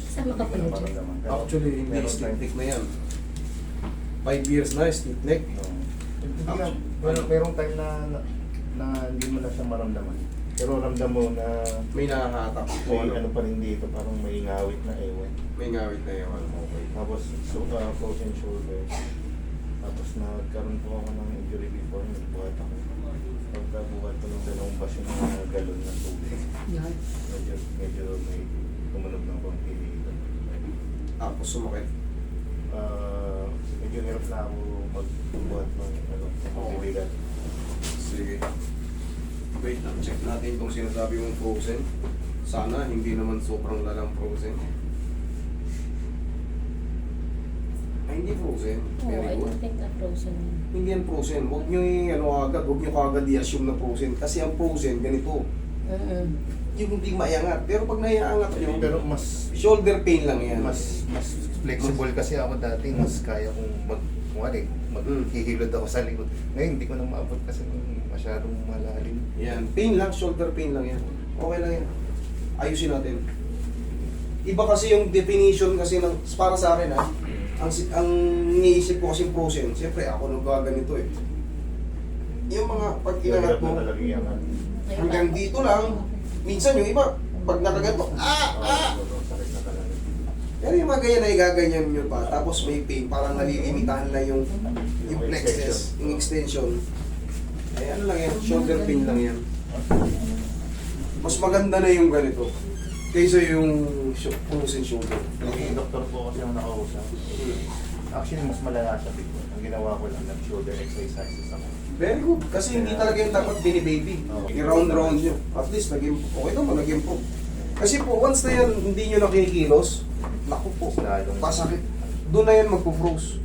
Sama ka hindi ko pala na dyan. maramdaman. Pero Actually, hindi meron stiff time. neck na yan. 5 years na, stiff neck. Oo. Hindi nga, merong time na hindi mo na siya maramdaman. Pero ramdam mo na May nahahatak. may ano pa rin dito, parang may ngawit na ewan. May ngawit na yawan. Okay. Tapos frozen shoulder. Tapos nagkaroon po ako ng injury before, nagbuhat ako. Pagkabuhat ko ng dalawang basyo ng galon ng tubig. Yan. Medyo may tumunog ng konti dito. Tapos sumakit. Medyo hirap na ako magbuhat ng bibigat. Sige. Wait lang, check natin kung sinasabi mong frozen. Sana hindi naman sobrang lalang frozen. Ay, hindi frozen. Oo, Very I good. don't think na frozen yun. Hindi yan frozen. Huwag nyo agad, huwag nyo kagad i-assume na frozen. Kasi ang frozen, ganito. Yung hindi maiangat. Pero pag naiangat nyo, Pero mas shoulder pain lang yan. mas flexible kasi ako dati, mas kaya kong maghihilod ako sa likod. Ngayon hindi ko na maabot kasi masyadong malalim. Yan. Pain lang, shoulder pain lang yan. Okay lang yan. Ayusin natin. Iba kasi yung definition kasi ng, para sa akin ang iniisip ko kasi frozen, siyempre ako nagaganito eh. Yung mga pag inangat mo, na talaga iangat. hanggang dito lang, minsan yung iba, pag nakaganto, Sakit na talaga. pero yung mga ganyan na igaganyan nyo pa, tapos may pain, parang nalilimitahan lang yung plexus, yung extension. Ay ano lang yan, shoulder pain lang yan. Mas maganda na yung ganito, kaysa yung frozen shoulder. Yung doktor po kasi ang nakausap. Actually, mas malala siya bigla. Ang ginawa ko lang, nag-shoulder exercises ako. Very good, kasi hindi talaga yung dapat bini-baby. I-round-round nyo. At least, okay naman, nag-improve. Kasi po, once na yan, hindi nyo nakikilos, naku po, Lalong- pasakit. Doon na yan magpo-froze.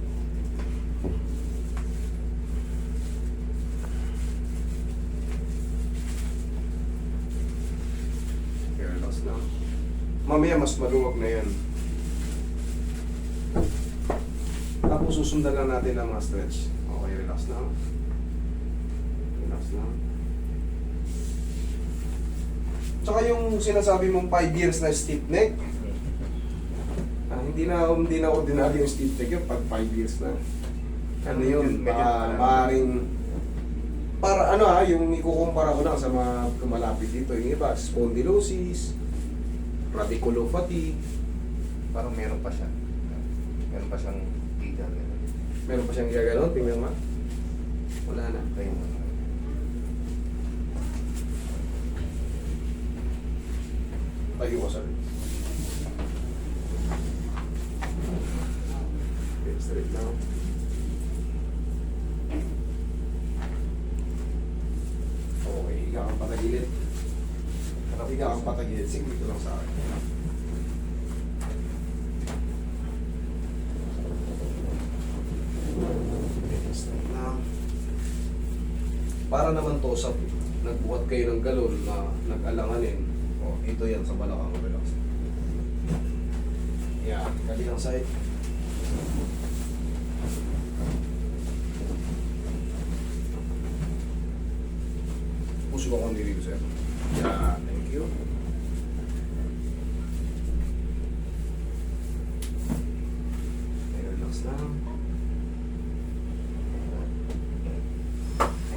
Okay, relax lang. Mamaya mas maluwag na yan. Tapos susundan lang natin ang mga stretch. Okay, relax lang. Relax lang. Tsaka yung sinasabi mong 5 years na stiff neck, hindi na ordinary yung stiff neck yun pag 5 years na. Ano yun, maaaring para yung ikukumpara ko lang sa mga kumalapit dito, yung iba, spondylosis, radiculopathy, Parang meron pa siya. Meron pa siyang tiga. meron pa siyang gaganon, tingnan mo. Wala na. Kaya Tayo ko sa rin. Okay, straight now. Okay, higa kang patagilid. Higa kang patagilid. Sige, dito lang sa akin. Okay, straight now. Para naman to sa nagbuhat kayo ng galon na nag-alanganin. O, ito yan sa balakang relax. Yan, kabilang side. Puso ko kung dito sir. Yan, thank you. Okay, relax lang.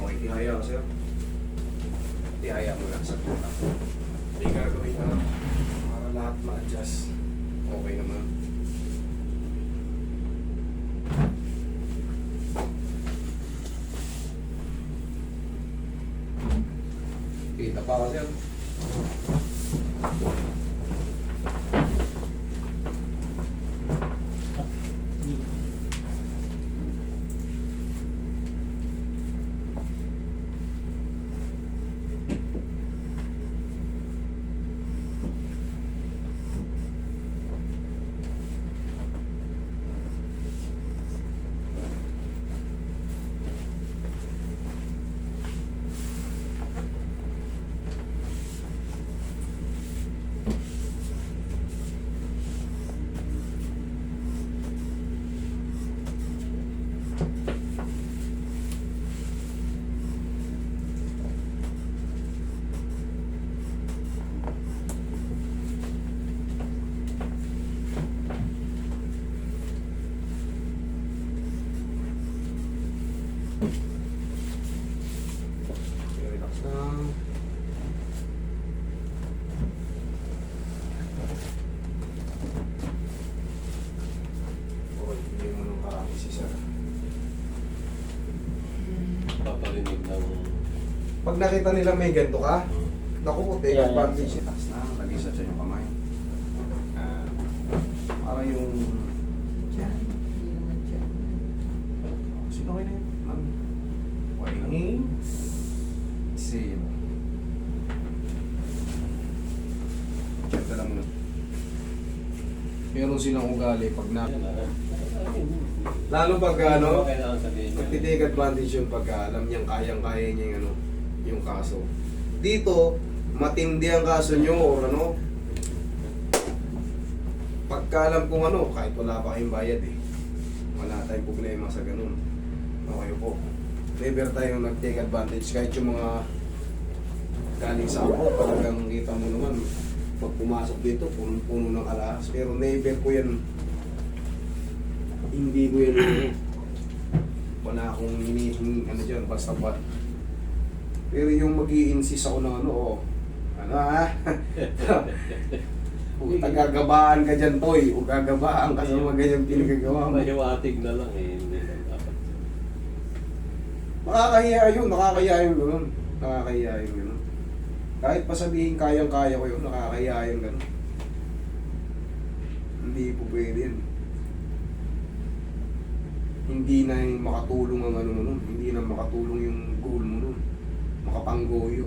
Okay, tihaya ka sir. Tihaya mo lang sa puta. Hindi gagawin ka lang para lahat ma-adjust. Okay naman. Kita pa ka sir. Okay, relax lang. Okay, hindi mo nang karami si sir. Paparinig ng... Pag nakita nila may ganito ka, naku po, take Yeah, yeah. advantage. Taas na, lagi sa tiyan yung kamay. Ah, para yung... Sino kayo na yun? Ma'am. Waiting. Exhale. Check na lang muna. Meron silang ugali pag na... Lalo pag ano, Kailangan sabihin niya. magti-take advantage yun pagka alam niyang kayang-kaya niya yung ano, yung kaso. Dito, matindi ang kaso niyo or ano, pagka alam kung ano, kahit wala pa kayong bayad eh. Wala tayong problema sa ganun. Okay po. Never tayong nag-take advantage kahit yung mga galing sa ako, talagang kita mo naman, pag pumasok dito, punong-puno ng alahas. Pero never ko yan, hindi ko yan, wala akong hinihingi, ano dyan, basta ba. Pero yung mag-i-insist ako ng ano, oh, ano ha? Gagabaan ka dyan, Toy. O gagabaan ka sa mga ganyan pinagagawa mo. Mahiwatig na lang eh. Hindi lang dapat. Nakakahiya yun, nakakahiya yung gano'n. Nakakahiya yung gano'n. Kahit pa sabihin kayang-kaya ko yun, nakakahiya yung gano'n. Hindi po pwede yun. Hindi na yung makatulong ang ano mo nun. Hindi na makatulong yung goal mo nun. Makapanggoyo.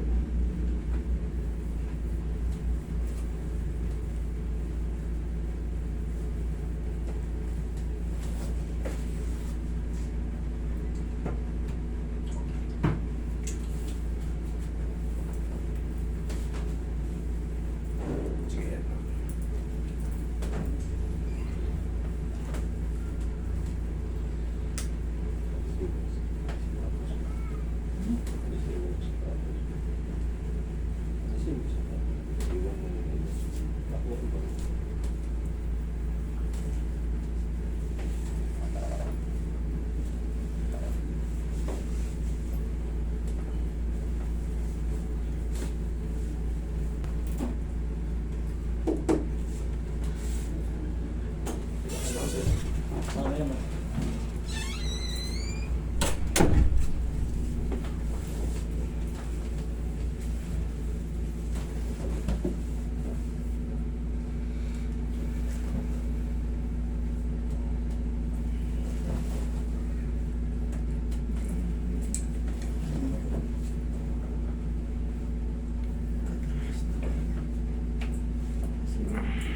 Sige yan.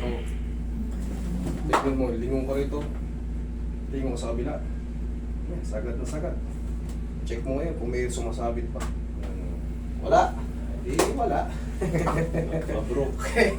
Oh. Tignan mo, lingon ka rito. Lingon ka sa kabila. Yan, sagad na sagad. Check mo ngayon kung may sumasabit pa. Wala. Di wala. Mabro. Okay.